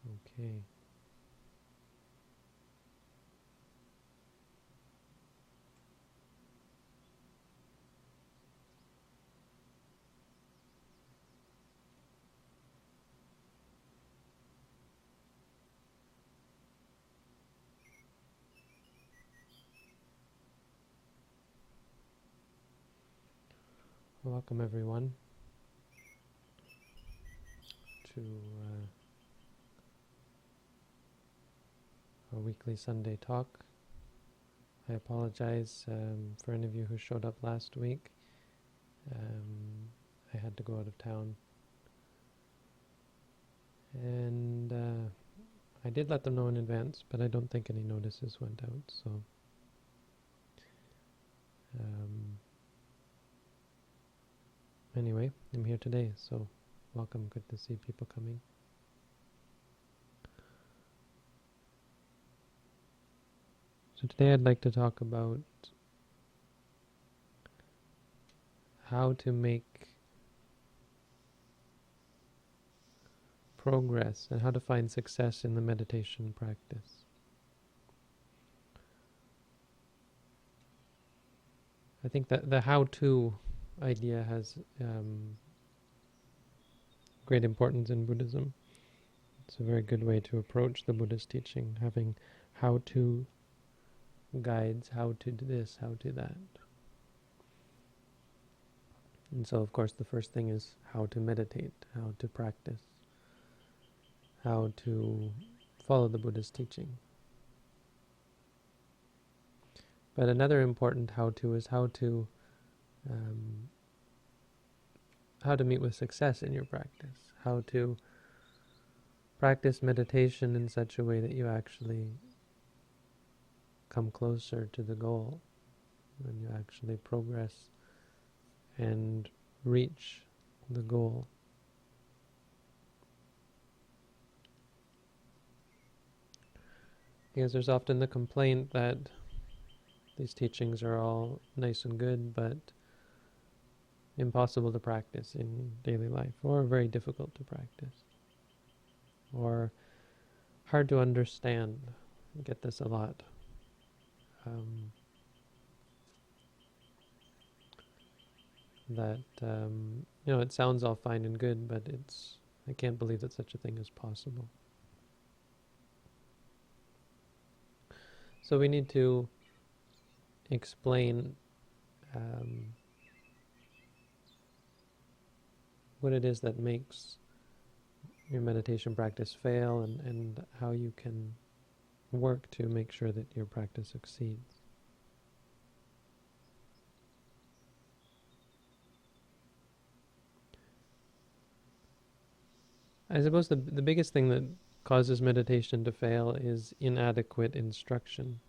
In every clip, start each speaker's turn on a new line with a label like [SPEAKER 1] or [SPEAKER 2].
[SPEAKER 1] Okay. Welcome everyone to our weekly Sunday talk. I apologize for any of you who showed up last week. I had to go out of town, and I did let them know in advance, but I don't think any notices went out, so anyway, I'm here today, so welcome. Good to see people coming. So today I'd like to talk about how to make progress and how to find success in the meditation practice. I think that the how-to idea has great importance in Buddhism. It's a very good way to approach the Buddhist teaching, having how-to guides, how to do this, how to that. And so, of course, the first thing is how to meditate, how to practice, how to follow the Buddhist teaching. But another important how-to is how to meet with success in your practice, how to practice meditation in such a way that you actually come closer to the goal, and you actually progress and reach the goal. Because there's often the complaint that these teachings are all nice and good, but impossible to practice in daily life, or very difficult to practice, or hard to understand. I get this a lot. That it sounds all fine and good, but I can't believe that such a thing is possible. So we need to explain what it is that makes your meditation practice fail, and how you can work to make sure that your practice succeeds. I suppose the biggest thing that causes meditation to fail is inadequate instruction.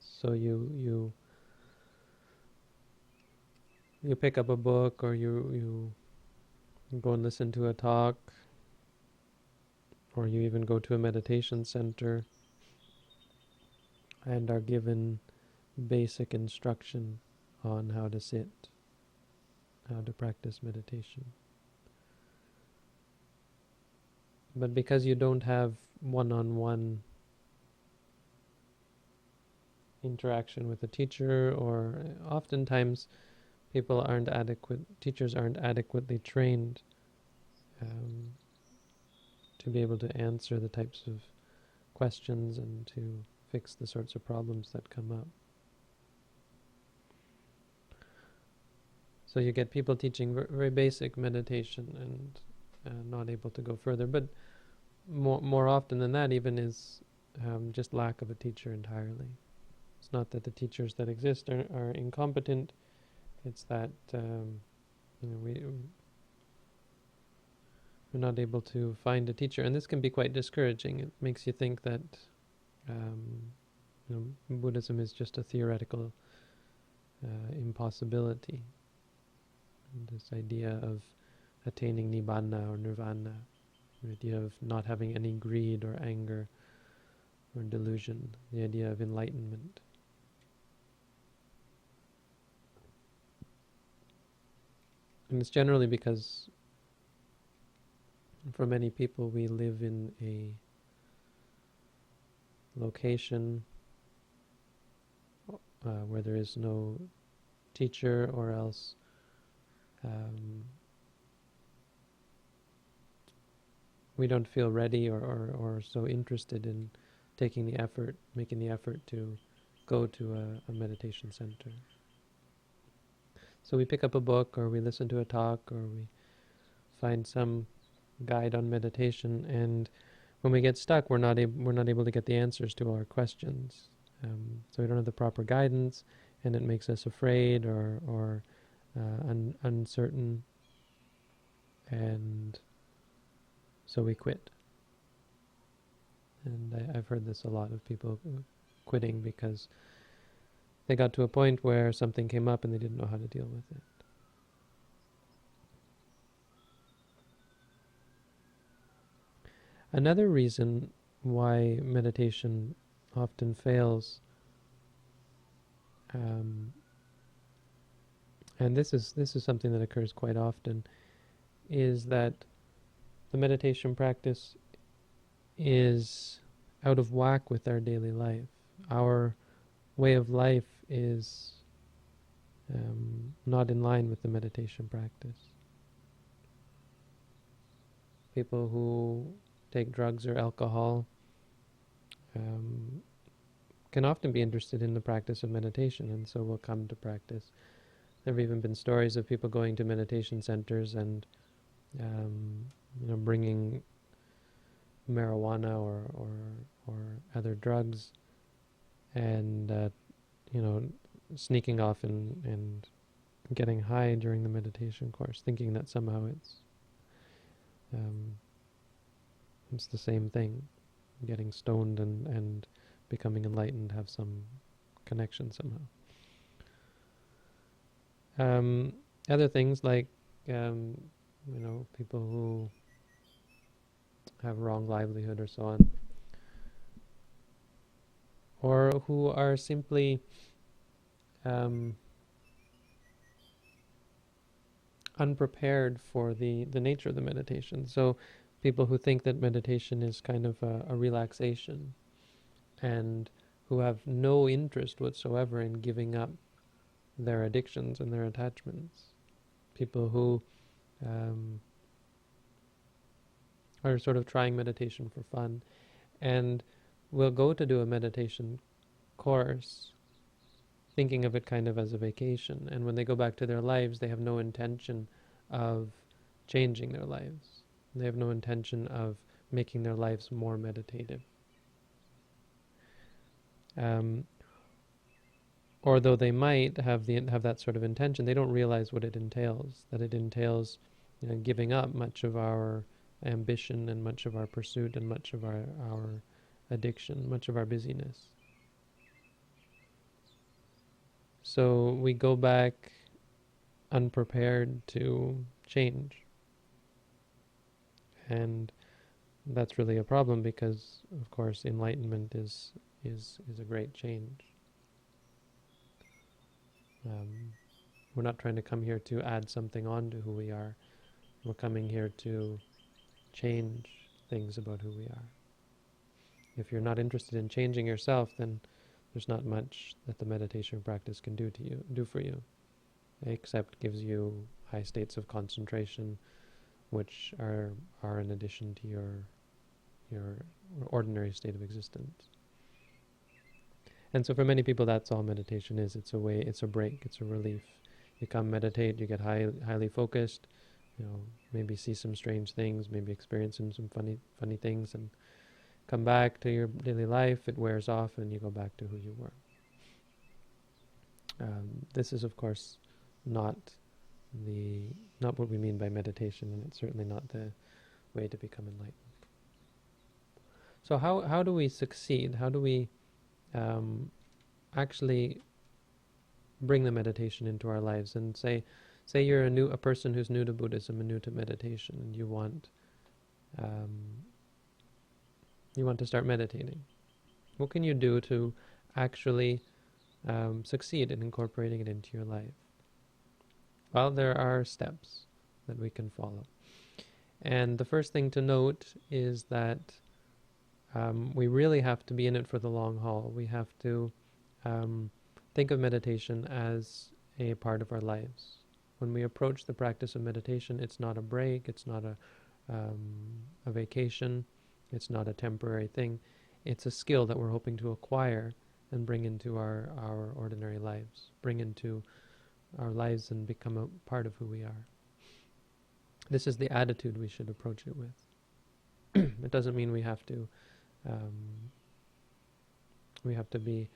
[SPEAKER 1] So you pick up a book, or you go and listen to a talk, or you even go to a meditation center and are given basic instruction on how to sit, how to practice meditation. But because you don't have one-on-one interaction with a teacher, or oftentimes teachers aren't adequately trained to be able to answer the types of questions and to fix the sorts of problems that come up. So you get people teaching very basic meditation and not able to go further. But more often than that even is just lack of a teacher entirely. It's not that the teachers that exist are incompetent. It's that we're not able to find a teacher, and this can be quite discouraging. It makes you think that Buddhism is just a theoretical impossibility. And this idea of attaining nibbana or nirvana, the idea of not having any greed or anger or delusion, the idea of enlightenment. And it's generally because For many people, we live in a location where there is no teacher, or else we don't feel ready or so interested in taking the effort, making the effort to go to a meditation center. So we pick up a book, or we listen to a talk, or we find some guide on meditation, and when we get stuck, we're not able to get the answers to our questions. So we don't have the proper guidance, and it makes us afraid or uncertain, and so we quit. And I've heard this a lot of people quitting because they got to a point where something came up and they didn't know how to deal with it. Another reason why meditation often fails, and this is something that occurs quite often, is that the meditation practice is out of whack with our daily life. Our way of life is not in line with the meditation practice. People who take drugs or alcohol can often be interested in the practice of meditation, and so will come to practice. There have even been stories of people going to meditation centers and bringing marijuana or other drugs, and sneaking off and getting high during the meditation course, thinking that somehow it's the same thing. Getting stoned and becoming enlightened have some connection somehow. Other things like people who have wrong livelihood or so on, or who are simply unprepared for the nature of the meditation. So people who think that meditation is kind of a relaxation, and who have no interest whatsoever in giving up their addictions and their attachments. People who are sort of trying meditation for fun, and will go to do a meditation course thinking of it kind of as a vacation, and when they go back to their lives, they have no intention of changing their lives. They have no intention of making their lives more meditative. Or though they might have that sort of intention, they don't realize what it entails. That it entails giving up much of our ambition and much of our pursuit and much of our addiction, much of our busyness. So we go back unprepared to change. And that's really a problem, because of course enlightenment is a great change. We're not trying to come here to add something on to who we are. We're coming here to change things about who we are. If you're not interested in changing yourself, then there's not much that the meditation practice can do for you, except gives you high states of concentration, which are in addition to your ordinary state of existence. And so for many people, that's all meditation is. It's a way, it's a break, it's a relief. You come meditate, you get highly focused, maybe see some strange things, maybe experience some funny things, and come back to your daily life. It wears off, and you go back to who you were. This is, of course, not what we mean by meditation, and it's certainly not the way to become enlightened. So how do we succeed? How do we actually bring the meditation into our lives? And say you're a person who's new to Buddhism and new to meditation, and you want to start meditating. What can you do to actually succeed in incorporating it into your life? Well, there are steps that we can follow. And the first thing to note is that we really have to be in it for the long haul. We have to think of meditation as a part of our lives. When we approach the practice of meditation, it's not a break, it's not a vacation, it's not a temporary thing. It's a skill that we're hoping to acquire and bring into our ordinary lives, bring into our lives and become a part of who we are. This is the attitude we should approach it with. It doesn't mean we have to be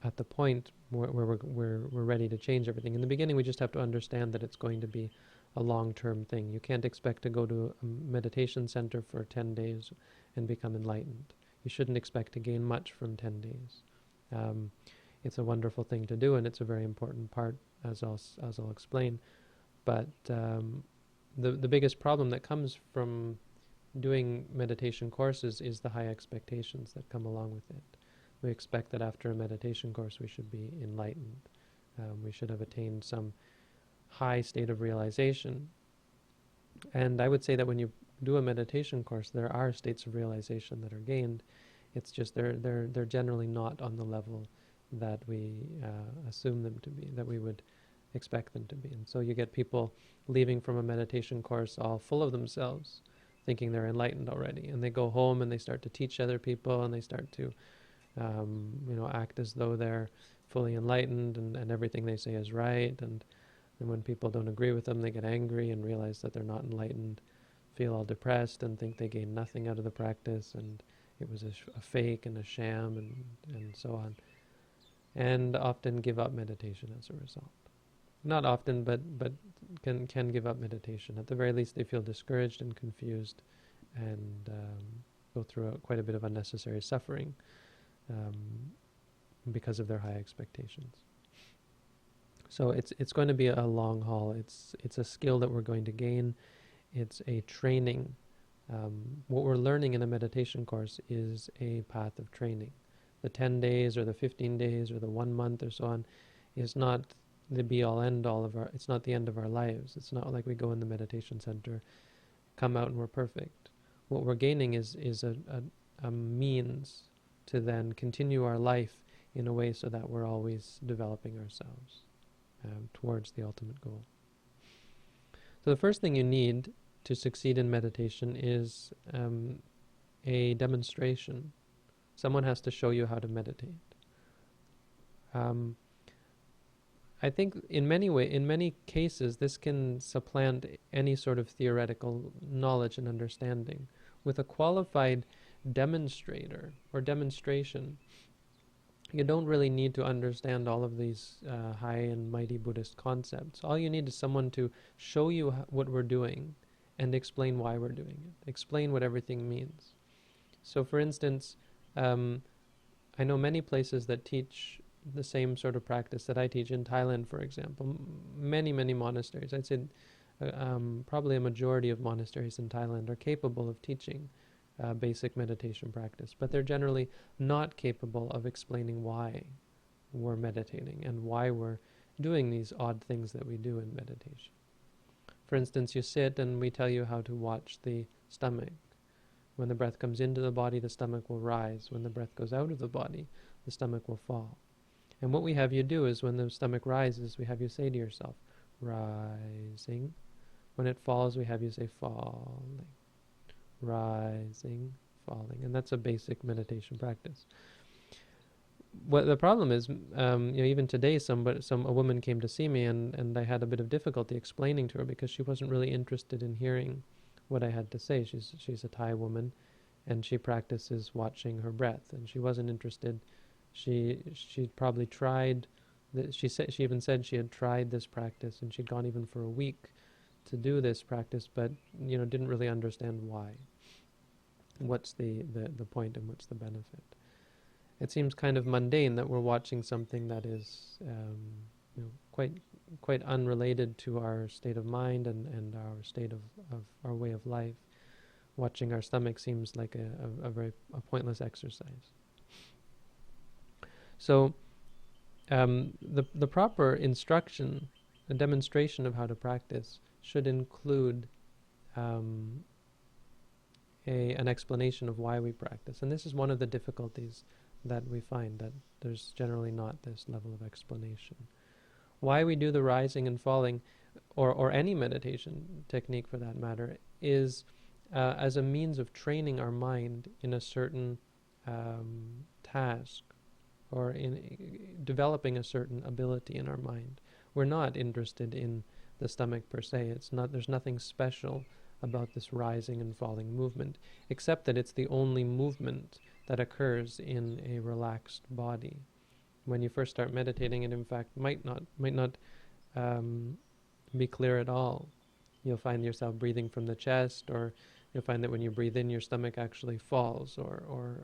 [SPEAKER 1] at the point where we're ready to change everything. In the beginning, we just have to understand that it's going to be a long-term thing. You can't expect to go to a meditation center for 10 days and become enlightened. You shouldn't expect to gain much from 10 days. It's a wonderful thing to do, and it's a very important part, as I'll explain. But the biggest problem that comes from doing meditation courses is the high expectations that come along with it. We expect that after a meditation course we should be enlightened. We should have attained some high state of realization. And I would say that when you do a meditation course, there are states of realization that are gained. It's just they're generally not on the level that we assume them to be, that we would expect them to be. And so you get people leaving from a meditation course all full of themselves, thinking they're enlightened already, and they go home and they start to teach other people, and they start to act as though they're fully enlightened, and everything they say is right, and when people don't agree with them, they get angry and realize that they're not enlightened, feel all depressed and think they gain nothing out of the practice, and it was a fake and a sham, and so on, and often give up meditation as a result. Not often, but can give up meditation. At the very least, they feel discouraged and confused, and go through quite a bit of unnecessary suffering because of their high expectations. So it's going to be a long haul. It's a skill that we're going to gain. It's a training. What we're learning in a meditation course is a path of training. The 10 days or the 15 days or the 1 month or so on is not the be-all, end-all of it's not the end of our lives. It's not like we go in the meditation center, come out and we're perfect. What we're gaining is a means to then continue our life in a way so that we're always developing ourselves towards the ultimate goal. So the first thing you need to succeed in meditation is a demonstration. Someone has to show you how to meditate. I think in many cases, this can supplant any sort of theoretical knowledge and understanding. With a qualified demonstrator or demonstration, you don't really need to understand all of these high and mighty Buddhist concepts. All you need is someone to show you what we're doing and explain why we're doing it, explain what everything means. So for instance, I know many places that teach the same sort of practice that I teach in Thailand, for example. Many monasteries, I'd say probably a majority of monasteries in Thailand are capable of teaching basic meditation practice, but they're generally not capable of explaining why we're meditating and why we're doing these odd things that we do in meditation. For instance, you sit and we tell you how to watch the stomach. When the breath comes into the body, the stomach will rise. When the breath goes out of the body, the stomach will fall. And what we have you do is when the stomach rises, we have you say to yourself, rising. When it falls, we have you say falling. Rising, falling. And that's a basic meditation practice. What the problem is, even today, a woman came to see me, and I had a bit of difficulty explaining to her because she wasn't really interested in hearing what I had to say. She's a Thai woman, and she practices watching her breath, and she wasn't interested. She probably tried. She even said she had tried this practice, and she'd gone even for a week to do this practice, but didn't really understand why. What's the point and what's the benefit? It seems kind of mundane that we're watching something that is quite unrelated to our state of mind and our state of our way of life. Watching our stomach seems like a very pointless exercise. So the proper instruction, a demonstration of how to practice, should include an explanation of why we practice. And this is one of the difficulties that we find, that there's generally not this level of explanation. Why we do the rising and falling, or any meditation technique for that matter, is as a means of training our mind in a certain task, or in developing a certain ability in our mind. We're not interested in the stomach per se. There's nothing special about this rising and falling movement, except that it's the only movement that occurs in a relaxed body. When you first start meditating, it in fact might not be clear at all. You'll find yourself breathing from the chest, or you'll find that when you breathe in, your stomach actually falls, or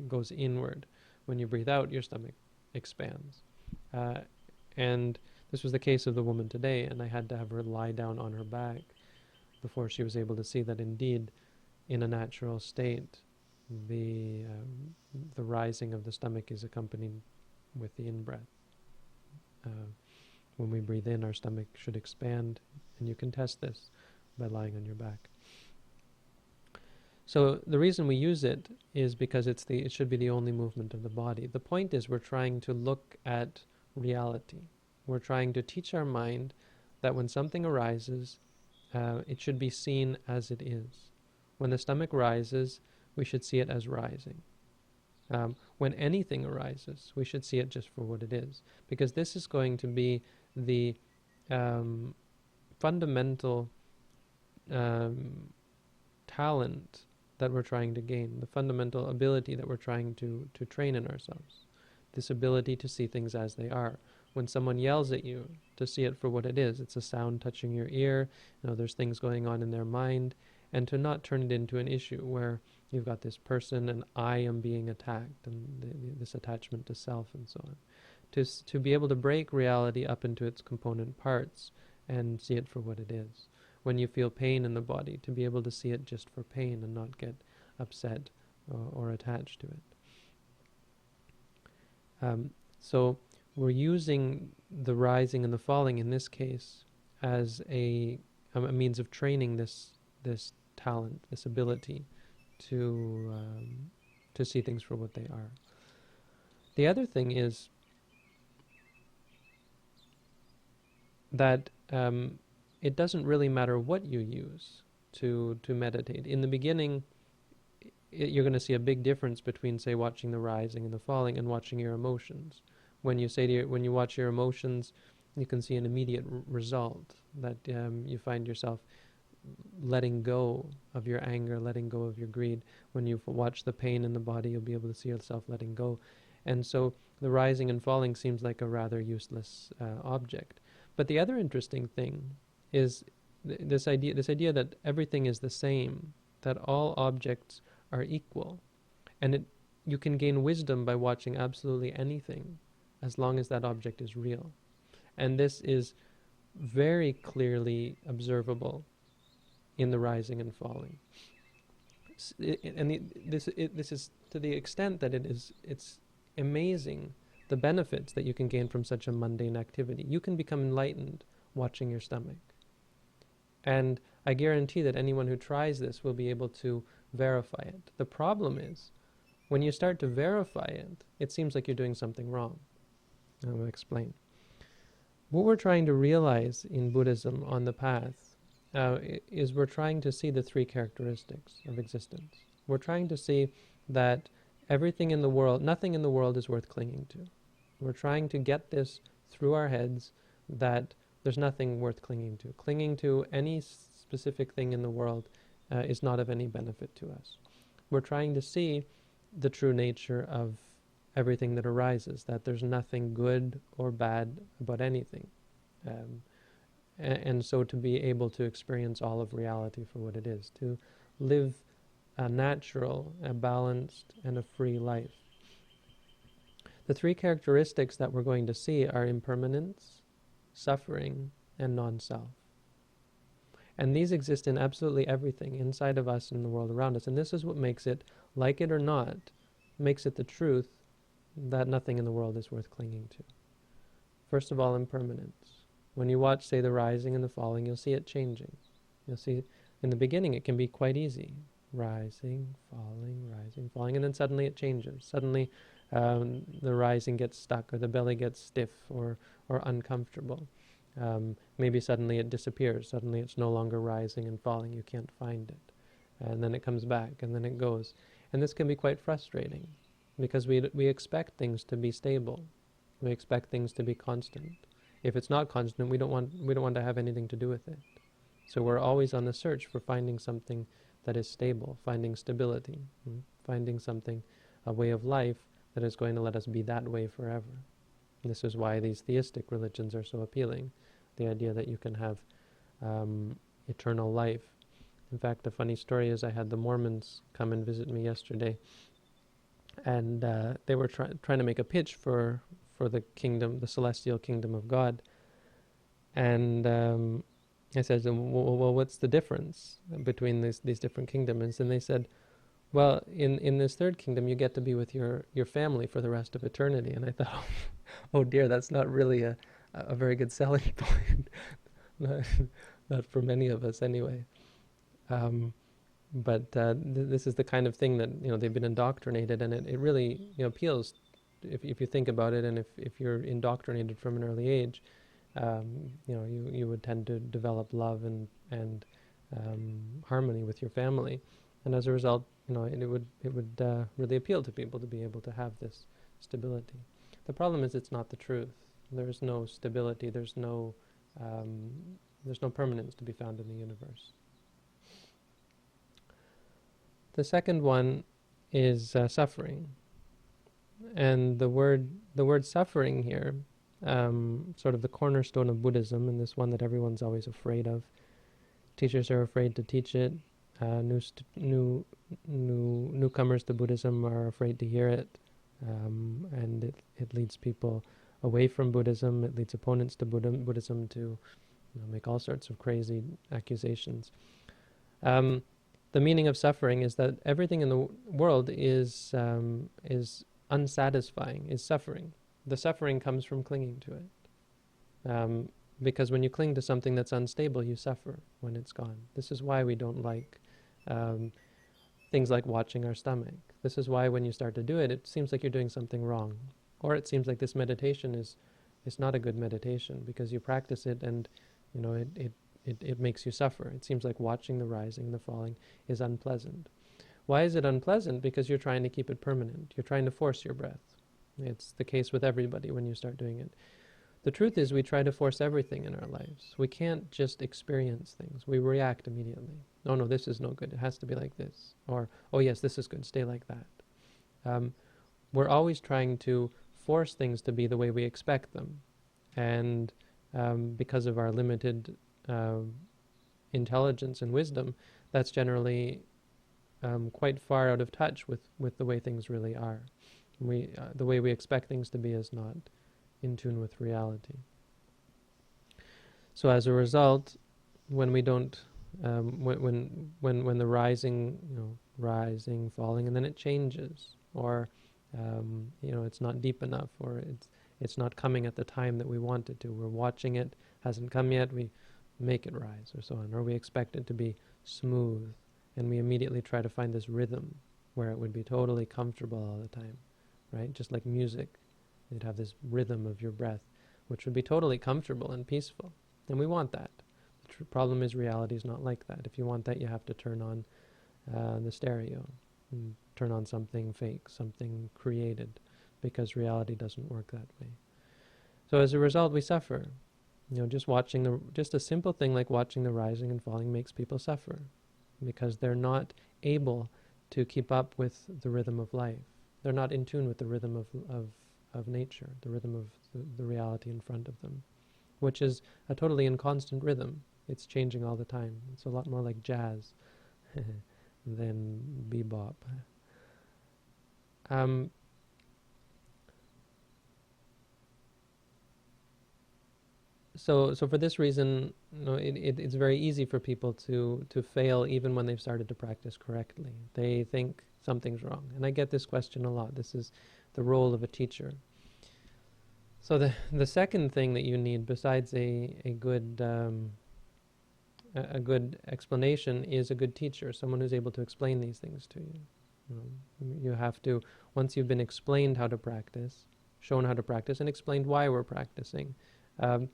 [SPEAKER 1] goes inward. When you breathe out, your stomach expands. And this was the case of the woman today, and I had to have her lie down on her back before she was able to see that indeed, in a natural state, the rising of the stomach is accompanied with the in-breath. When we breathe in, our stomach should expand, and you can test this by lying on your back. So the reason we use it is because it should be the only movement of the body. The point is, we're trying to look at reality. We're trying to teach our mind that when something arises, it should be seen as it is. When the stomach rises, we should see it as rising. When anything arises, we should see it just for what it is, because this is going to be the fundamental talent that we're trying to gain, the fundamental ability that we're trying to train in ourselves, this ability to see things as they are. When someone yells at you, to see it for what it is. It's a sound touching your ear. There's things going on in their mind, and to not turn it into an issue where you've got this person and I am being attacked, and this attachment to self and so on. To be able to break reality up into its component parts and see it for what it is. When you feel pain in the body, to be able to see it just for pain and not get upset or attached to it. So we're using the rising and the falling in this case as a means of training this talent, this ability to see things for what they are. The other thing is that it doesn't really matter what you use to meditate. In the beginning, you're going to see a big difference between, say, watching the rising and the falling and watching your emotions. When you watch your emotions, you can see an immediate result, that you find yourself letting go of your anger, letting go of your greed. When you watch the pain in the body, you'll be able to see yourself letting go. And so the rising and falling seems like a rather useless object. But the other interesting thing is this idea that everything is the same, that all objects are equal, and you can gain wisdom by watching absolutely anything as long as that object is real. And this is very clearly observable in the rising and falling. This is to the extent that it's amazing the benefits that you can gain from such a mundane activity. You can become enlightened watching your stomach. And I guarantee that anyone who tries this will be able to verify it. The problem is, when you start to verify it, it seems like you're doing something wrong. I will explain. What we're trying to realize in Buddhism on the path is we're trying to see the three characteristics of existence. We're trying to see that everything in the world, nothing in the world is worth clinging to. We're trying to get this through our heads that there's nothing worth clinging to. Clinging to any specific thing in the world is not of any benefit to us. We're trying to see the true nature of everything that arises, that there's nothing good or bad about anything. And so to be able to experience all of reality for what it is, to live a natural, a balanced, and a free life. The three characteristics that we're going to see are impermanence, suffering, and non-self. And these exist in absolutely everything inside of us and in the world around us. And this is what makes it, like it or not, makes it the truth that nothing in the world is worth clinging to. First of all, impermanence. When you watch, say, the rising and the falling, you'll see it changing. You'll see, in the beginning, it can be quite easy. Rising, falling, and then suddenly it changes. Suddenly the rising gets stuck, or the belly gets stiff, or uncomfortable. Maybe suddenly it disappears. Suddenly it's no longer rising and falling. You can't find it. And then it comes back, and then it goes. And this can be quite frustrating, because we expect things to be stable. We expect things to be constant. If it's not constant, we don't want to have anything to do with it. So we're always on the search for finding something that is stable, finding stability, finding something, a way of life that is going to let us be that way forever. And this is why these theistic religions are so appealing. The idea that you can have eternal life. In fact, the funny story is I had the Mormons come and visit me yesterday, and they were trying to make a pitch for the kingdom, the celestial kingdom of God. And I said, well, what's the difference between these different kingdoms? And they said, well, in this third kingdom, you get to be with your family for the rest of eternity. And I thought, oh dear, that's not really a very good selling point. Not for many of us anyway. But this is the kind of thing that they've been indoctrinated, and it really appeals if you think about it, and if you're indoctrinated from an early age. You would tend to develop love and harmony with your family, and as a result, it would really appeal to people to be able to have this stability. The problem is it's not the truth. There's no stability. There's no permanence to be found in the universe. The second one is suffering, and the word suffering here. Sort of the cornerstone of Buddhism, and this one that everyone's always afraid of. Teachers are afraid to teach it. Newcomers to Buddhism are afraid to hear it, and it leads people away from Buddhism. It leads opponents to Buddhism to make all sorts of crazy accusations. The meaning of suffering is that everything in the world is unsatisfying, is suffering. The suffering comes from clinging to it. Because when you cling to something that's unstable, you suffer when it's gone. This is why we don't like things like watching our stomach. This is why when you start to do it, it seems like you're doing something wrong. Or it seems like this meditation is not a good meditation, because you practice it and it makes you suffer. It seems like watching the rising and the falling is unpleasant. Why is it unpleasant? Because you're trying to keep it permanent. You're trying to force your breath. It's the case with everybody when you start doing it. The truth is we try to force everything in our lives. We can't just experience things. We react immediately. Oh no, this is no good. It has to be like this. Or, oh yes, this is good. Stay like that. We're always trying to force things to be the way we expect them. And because of our limited intelligence and wisdom, that's generally quite far out of touch with the way things really are. The way we expect things to be is not in tune with reality. So as a result, when we don't, when the rising, falling, and then it changes, or it's not deep enough, or it's not coming at the time that we want it to. We're watching it, hasn't come yet, we make it rise, or so on, or we expect it to be smooth, and we immediately try to find this rhythm where it would be totally comfortable all the time. Right? Just like music, you'd have this rhythm of your breath, which would be totally comfortable and peaceful. And we want that. The problem is reality is not like that. If you want that, you have to turn on the stereo, and turn on something fake, something created, because reality doesn't work that way. So as a result, we suffer. Just a simple thing like watching the rising and falling makes people suffer, because they're not able to keep up with the rhythm of life. They're not in tune with the rhythm of nature, the rhythm of the reality in front of them, which is a totally inconstant rhythm. It's changing all the time. It's a lot more like jazz than bebop. So for this reason, it's very easy for people to fail even when they've started to practice correctly. They think something's wrong. And I get this question a lot. This is the role of a teacher. So the second thing that you need, besides a good a good explanation, is a good teacher, someone who's able to explain these things to you. You have to, once you've been explained how to practice, shown how to practice, and explained why we're practicing, um,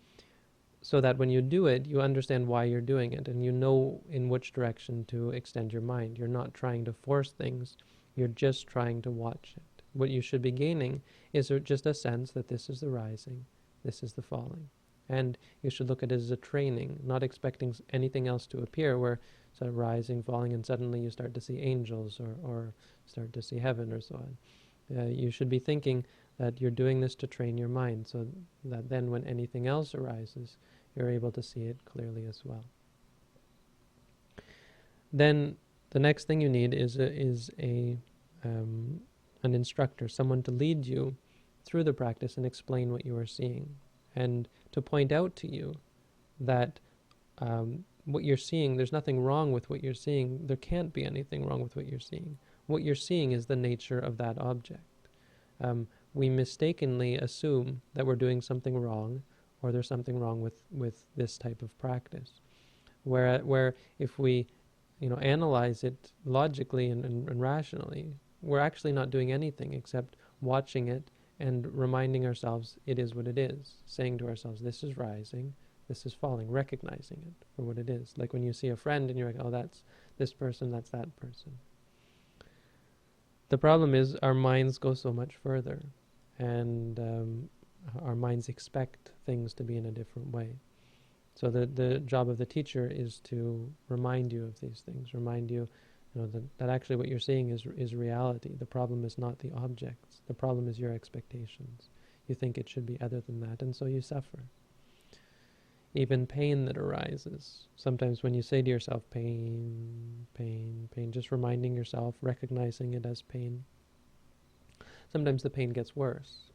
[SPEAKER 1] so that when you do it, you understand why you're doing it, and you know in which direction to extend your mind. You're not trying to force things, you're just trying to watch it. What you should be gaining is just a sense that this is the rising, this is the falling. And you should look at it as a training, not expecting anything else to appear, where sort of rising, falling, and suddenly you start to see angels or start to see heaven or so on. You should be thinking that you're doing this to train your mind, so that then when anything else arises, you're able to see it clearly as well. Then the next thing you need is an instructor, someone to lead you through the practice and explain what you are seeing, and to point out to you that what you're seeing, there's nothing wrong with what you're seeing. There can't be anything wrong with what you're seeing. What you're seeing is the nature of that object. We mistakenly assume that we're doing something wrong, or there's something wrong with this type of practice. Where if we analyze it logically and rationally, we're actually not doing anything except watching it and reminding ourselves it is what it is, saying to ourselves, this is rising, this is falling, recognizing it for what it is. Like when you see a friend and you're like, oh, that's this person, that's that person. The problem is our minds go so much further, and our minds expect things to be in a different way. So the job of the teacher is to remind you of these things, remind you, that actually what you're seeing is reality. The problem is not the objects. The problem is your expectations. You think it should be other than that, and so you suffer. Even pain that arises. Sometimes when you say to yourself, pain, pain, pain, just reminding yourself, recognizing it as pain, sometimes the pain gets worse.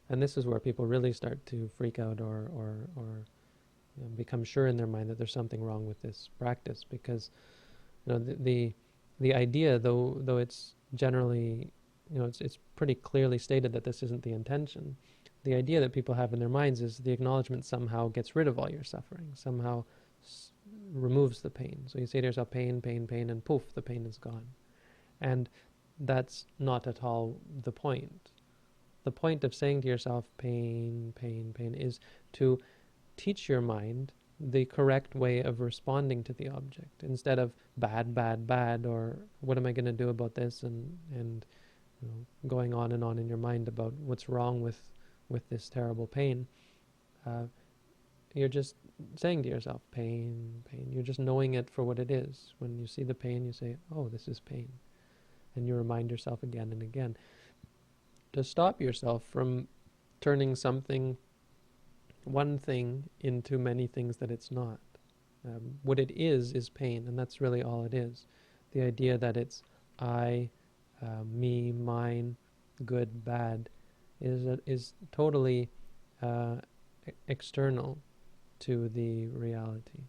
[SPEAKER 1] And this is where people really start to freak out or become sure in their mind that there's something wrong with this practice, because the idea, though it's generally, it's pretty clearly stated that this isn't the intention. The idea that people have in their minds is the acknowledgement somehow gets rid of all your suffering, somehow removes the pain. So you say to yourself, pain, pain, pain, and poof, the pain is gone. And that's not at all the point. The point of saying to yourself, pain, pain, pain, is to teach your mind the correct way of responding to the object, instead of bad, bad, bad, or what am I going to do about this, and going on and on in your mind about what's wrong with this terrible pain. You're just saying to yourself, pain, pain. You're just knowing it for what it is. When you see the pain, you say, oh, this is pain. And you remind yourself again and again to stop yourself from turning one thing into many things that it's not. What it is pain, and that's really all it is. The idea that it's I, me, mine, good, bad, is totally external to the reality.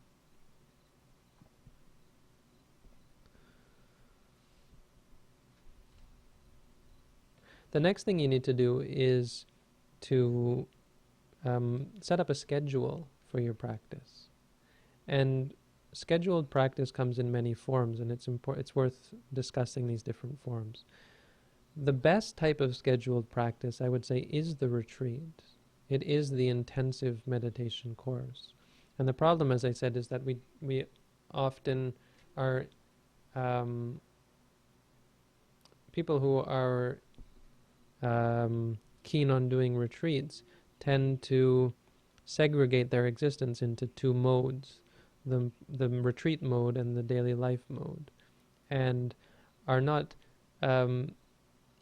[SPEAKER 1] The next thing you need to do is to set up a schedule for your practice. And scheduled practice comes in many forms, and it's worth discussing these different forms. The best type of scheduled practice, I would say, is the retreat. It is the intensive meditation course. And the problem, as I said, is that we often are people who are keen on doing retreats tend to segregate their existence into two modes, the retreat mode and the daily life mode, and are not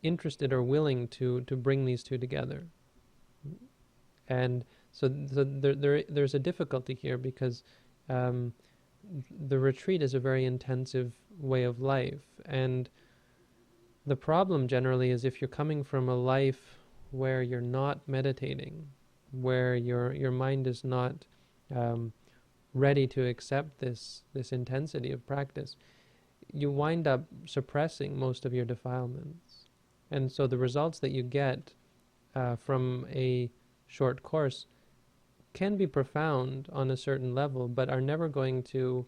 [SPEAKER 1] interested or willing to bring these two together. And so there's a difficulty here, because the retreat is a very intensive way of life, and the problem generally is if you're coming from a life where you're not meditating, where your mind is not ready to accept this intensity of practice, you wind up suppressing most of your defilements. And so the results that you get from a short course can be profound on a certain level, but are never going to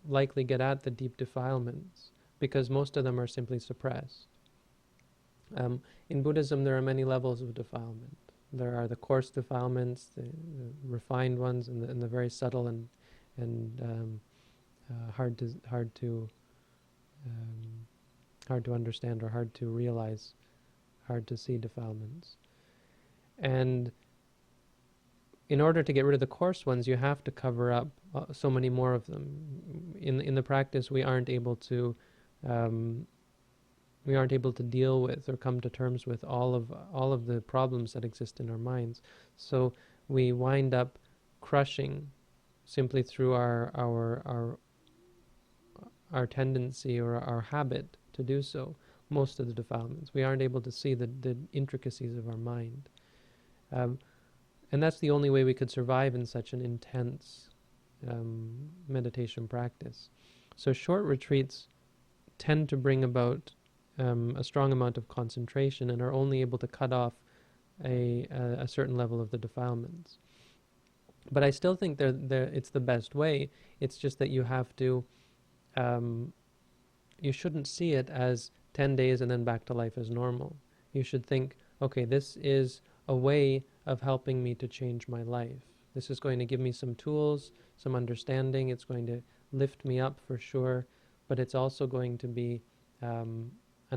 [SPEAKER 1] likely get at the deep defilements, because most of them are simply suppressed. In Buddhism, there are many levels of defilement. There are the coarse defilements, the refined ones, and the very subtle and hard to understand or hard to realize, hard to see defilements. And in order to get rid of the coarse ones, you have to cover up so many more of them. In the practice, we aren't able to deal with or come to terms with all of the problems that exist in our minds. So we wind up crushing, simply through our tendency or our habit to do so, most of the defilements. We aren't able to see the intricacies of our mind. And that's the only way we could survive in such an intense meditation practice. So short retreats tend to bring about a strong amount of concentration and are only able to cut off a certain level of the defilements. But I still think it's the best way. It's just that you have to, you shouldn't see it as 10 days and then back to life as normal. You should think, okay, this is a way of helping me to change my life. This is going to give me some tools, some understanding. It's going to lift me up for sure, but it's also going to be an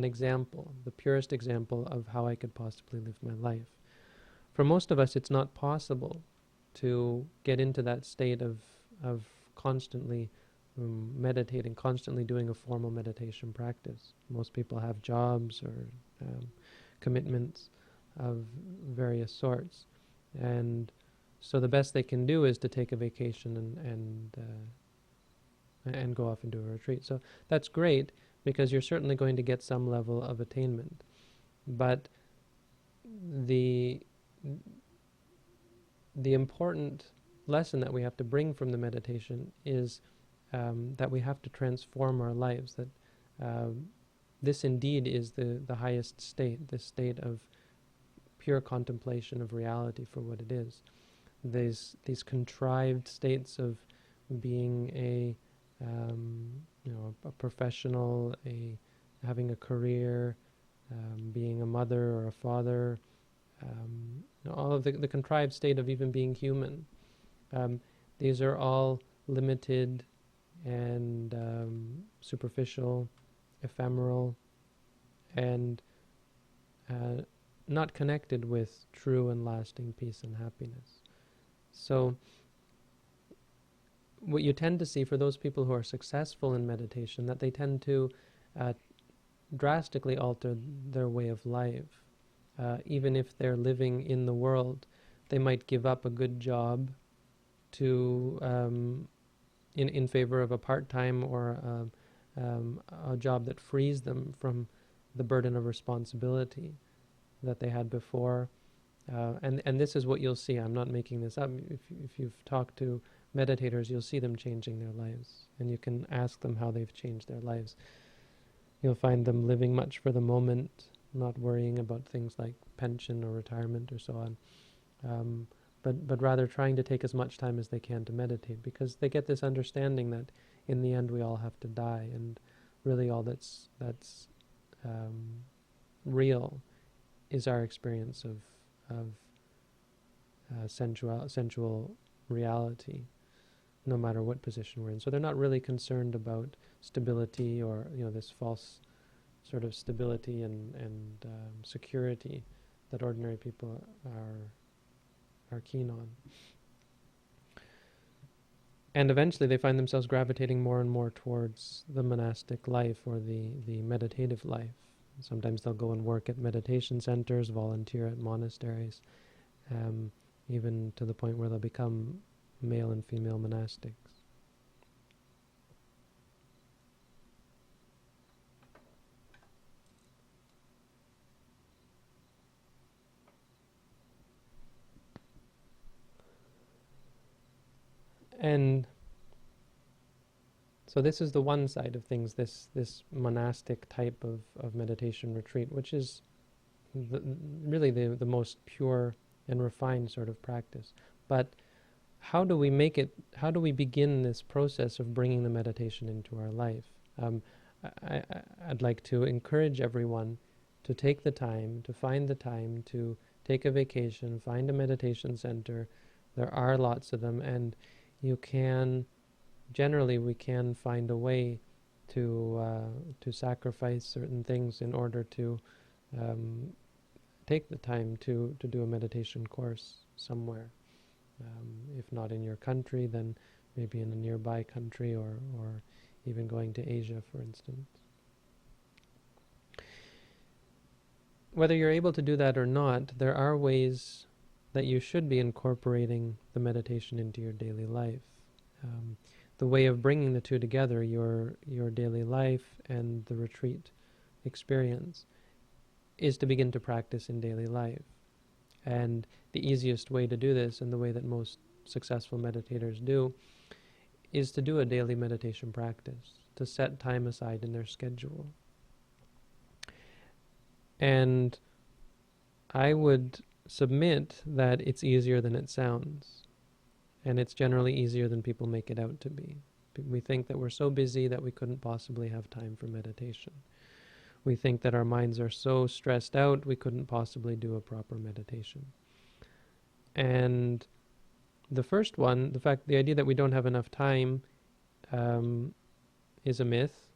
[SPEAKER 1] example, the purest example of how I could possibly live my life. For most of us, it's not possible to get into that state of constantly meditating, constantly doing a formal meditation practice. Most people have jobs or commitments of various sorts, and so the best they can do is to take a vacation and go off into a retreat. So that's great, because you're certainly going to get some level of attainment, but the important lesson that we have to bring from the meditation is that we have to transform our lives, that this indeed is the highest state, the state of pure contemplation of reality for what it is. These contrived states of being a professional, having a career, being a mother or a father, all of the contrived state of even being human. These are all limited and superficial, ephemeral, and not connected with true and lasting peace and happiness. So what you tend to see for those people who are successful in meditation, that they tend to drastically alter their way of life. Even if they're living in the world, they might give up a good job to in favor of a part-time or a job that frees them from the burden of responsibility that they had before. And this is what you'll see. I'm not making this up. If you've talked to meditators, you'll see them changing their lives, and you can ask them how they've changed their lives. You'll find them living much for the moment, not worrying about things like pension or retirement or so on, but rather trying to take as much time as they can to meditate, because they get this understanding that in the end we all have to die, and really all that's real is our experience of sensual reality, no matter what position we're in. So they're not really concerned about stability or this false sort of stability and security that ordinary people are keen on. And eventually they find themselves gravitating more and more towards the monastic life or the meditative life. Sometimes they'll go and work at meditation centers, volunteer at monasteries, even to the point where they'll become male and female monastics. And so this is the one side of things, this monastic type of meditation retreat, which is really the most pure and refined sort of practice. But how do we make it, how do we begin this process of bringing the meditation into our life? I'd like to encourage everyone to take the time, to find the time to take a vacation, find a meditation center. There are lots of them, and you can, generally we can find a way to sacrifice certain things in order to take the time to do a meditation course somewhere. If not in your country, then maybe in a nearby country, or even going to Asia, for instance. Whether you're able to do that or not, there are ways that you should be incorporating the meditation into your daily life. The way of bringing the two together, your daily life and the retreat experience, is to begin to practice in daily life. And the easiest way to do this, and the way that most successful meditators do, is to do a daily meditation practice, to set time aside in their schedule. And I would submit that it's easier than it sounds. And it's generally easier than people make it out to be. We think that we're so busy that we couldn't possibly have time for meditation. We think that our minds are so stressed out we couldn't possibly do a proper meditation. And the first one, the idea that we don't have enough time is a myth,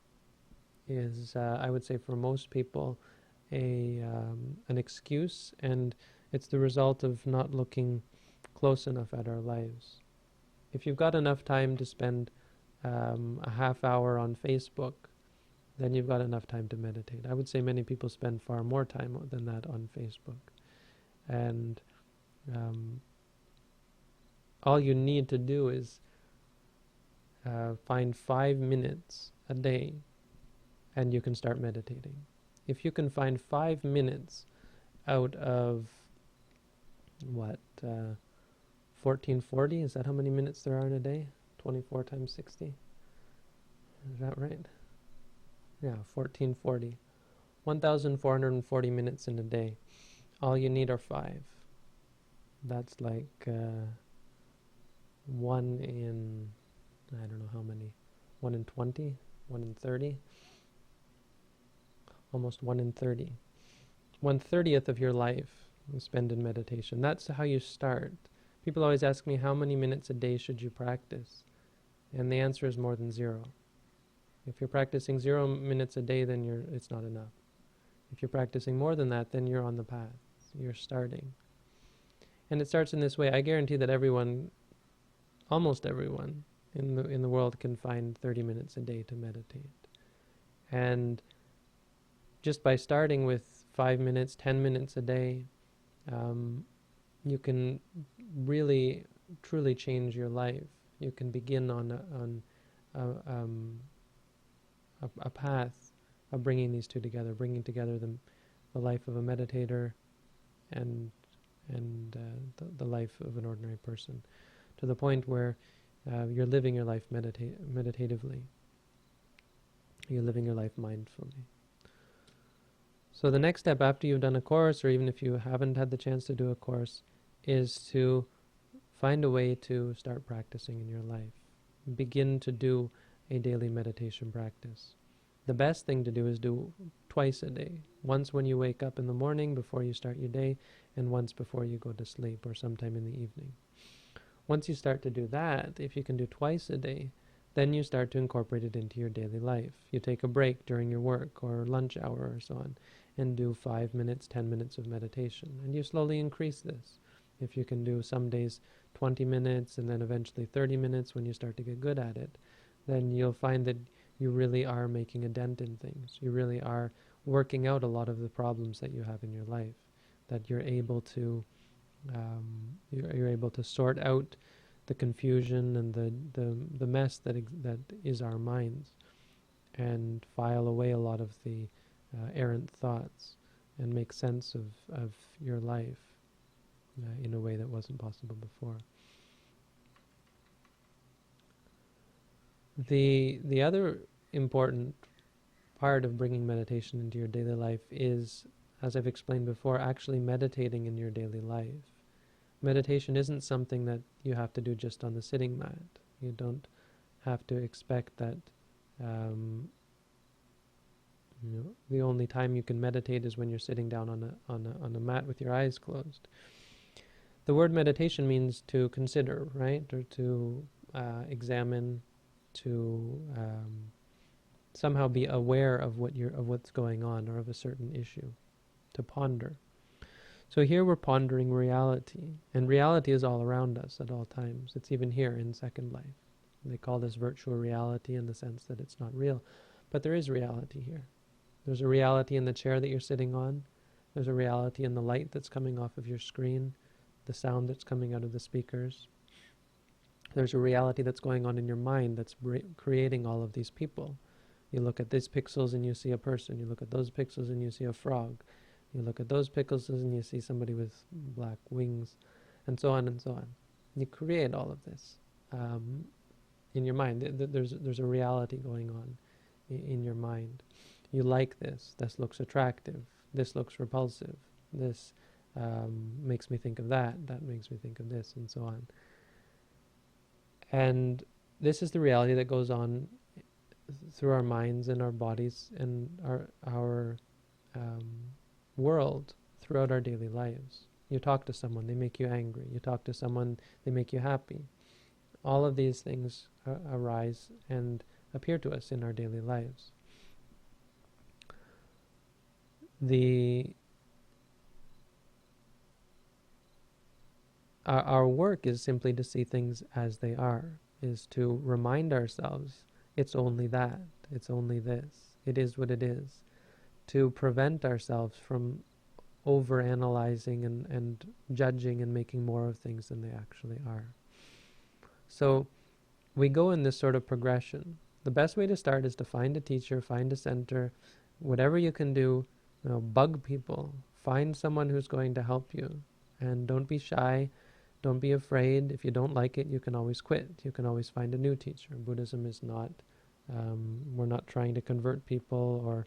[SPEAKER 1] is, I would say for most people, an excuse, and it's the result of not looking close enough at our lives. If you've got enough time to spend a half hour on Facebook, then you've got enough time to meditate. I would say many people spend far more time than that on Facebook. And all you need to do is find 5 minutes a day, and you can start meditating. If you can find 5 minutes out of, 1440? Is that how many minutes there are in a day? 24 times 60? Is that right? Yeah, 1440. 1,440 minutes in a day. All you need are 5. That's like 1 in, I don't know how many, 1 in 20, 1 in 30, almost 1 in 30. 1/30th of your life you spend in meditation. That's how you start. People always ask me, how many minutes a day should you practice? And the answer is more than 0. If you're practicing 0 minutes a day, then it's not enough. If you're practicing more than that, then you're on the path. You're starting. And it starts in this way. I guarantee that everyone, almost everyone in the world can find 30 minutes a day to meditate. And just by starting with 5 minutes, 10 minutes a day, you can really, truly change your life. You can begin on a path of bringing these two together, bringing together the life of a meditator and the life of an ordinary person, to the point where you're living your life meditatively. You're living your life mindfully. So the next step after you've done a course, or even if you haven't had the chance to do a course, is to find a way to start practicing in your life. Begin to do a daily meditation practice. The best thing to do is do twice a day. Once when you wake up in the morning before you start your day, and once before you go to sleep, or sometime in the evening. Once you start to do that, if you can do twice a day, then you start to incorporate it into your daily life. You take a break during your work or lunch hour or so on, and do 5 minutes, 10 minutes of meditation. And you slowly increase this. If you can do some days 20 minutes and then eventually 30 minutes when you start to get good at it, then you'll find that you really are making a dent in things. You really are working out a lot of the problems that you have in your life, that you're able to sort out the confusion and the mess that is our minds, and file away a lot of the errant thoughts, and make sense of your life in a way that wasn't possible before. The other important part of bringing meditation into your daily life is, as I've explained before, actually meditating in your daily life. Meditation isn't something that you have to do just on the sitting mat. You don't have to expect that the only time you can meditate is when you're sitting down on a mat with your eyes closed. The word meditation means to consider, right, or to examine, to somehow be aware of what's going on, or of a certain issue, to ponder. So here we're pondering reality, and reality is all around us at all times. It's even here in Second Life. They call this virtual reality in the sense that it's not real, but there is reality here. There's a reality in the chair that you're sitting on. There's a reality in the light that's coming off of your screen, the sound that's coming out of the speakers. There's a reality that's going on in your mind that's creating all of these people. You look at these pixels and you see a person. You look at those pixels and you see a frog. You look at those pixels and you see somebody with black wings, and so on and so on. You create all of this in your mind. There's a reality going on in your mind. You like this. This looks attractive. This looks repulsive. This makes me think of that. That makes me think of this, and so on. And this is the reality that goes on through our minds and our bodies and our world throughout our daily lives. You talk to someone, they make you angry. You talk to someone, they make you happy. All of these things arise and appear to us in our daily lives. Our work is simply to see things as they are, is to remind ourselves it's only that, it's only this, it is what it is, to prevent ourselves from over-analyzing and judging and making more of things than they actually are. So we go in this sort of progression. The best way to start is to find a teacher, find a center, whatever you can do, bug people, find someone who's going to help you, and don't be shy. Don't be afraid. If you don't like it, you can always quit. You can always find a new teacher. Buddhism is not, we're not trying to convert people or,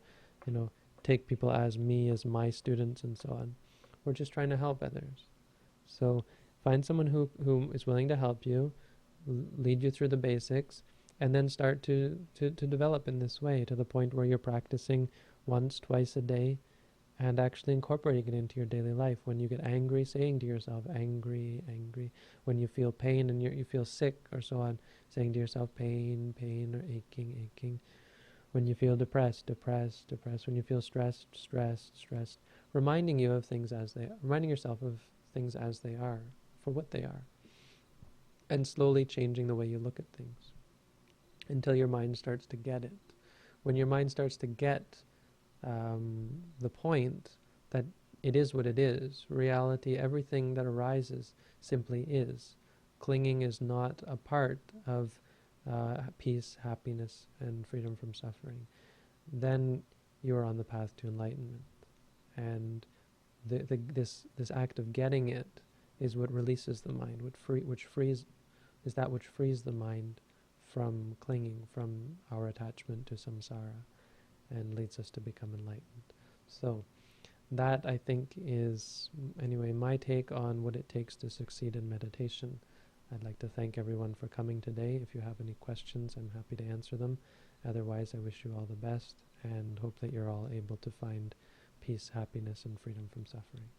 [SPEAKER 1] take people as me, as my students, and so on. We're just trying to help others. So find someone who is willing to help you, lead you through the basics, and then start to develop in this way to the point where you're practicing once, twice a day, and actually incorporating it into your daily life. When you get angry, saying to yourself, angry, angry. When you feel pain and you feel sick or so on, saying to yourself, pain, pain, or aching, aching. When you feel depressed, depressed, depressed. When you feel stressed, stressed, stressed. Reminding you of things as they are. Reminding yourself of things as they are, for what they are. And slowly changing the way you look at things until your mind starts to get it. When your mind starts to get the point that it is what it is. Reality, everything that arises simply is. Clinging is not a part of peace, happiness, and freedom from suffering. Then you are on the path to enlightenment. And this act of getting it is what releases the mind, which frees the mind from clinging, from our attachment to samsara, and leads us to become enlightened. So that, I think, is, anyway, my take on what it takes to succeed in meditation. I'd like to thank everyone for coming today. If you have any questions, I'm happy to answer them. Otherwise, I wish you all the best and hope that you're all able to find peace, happiness, and freedom from suffering.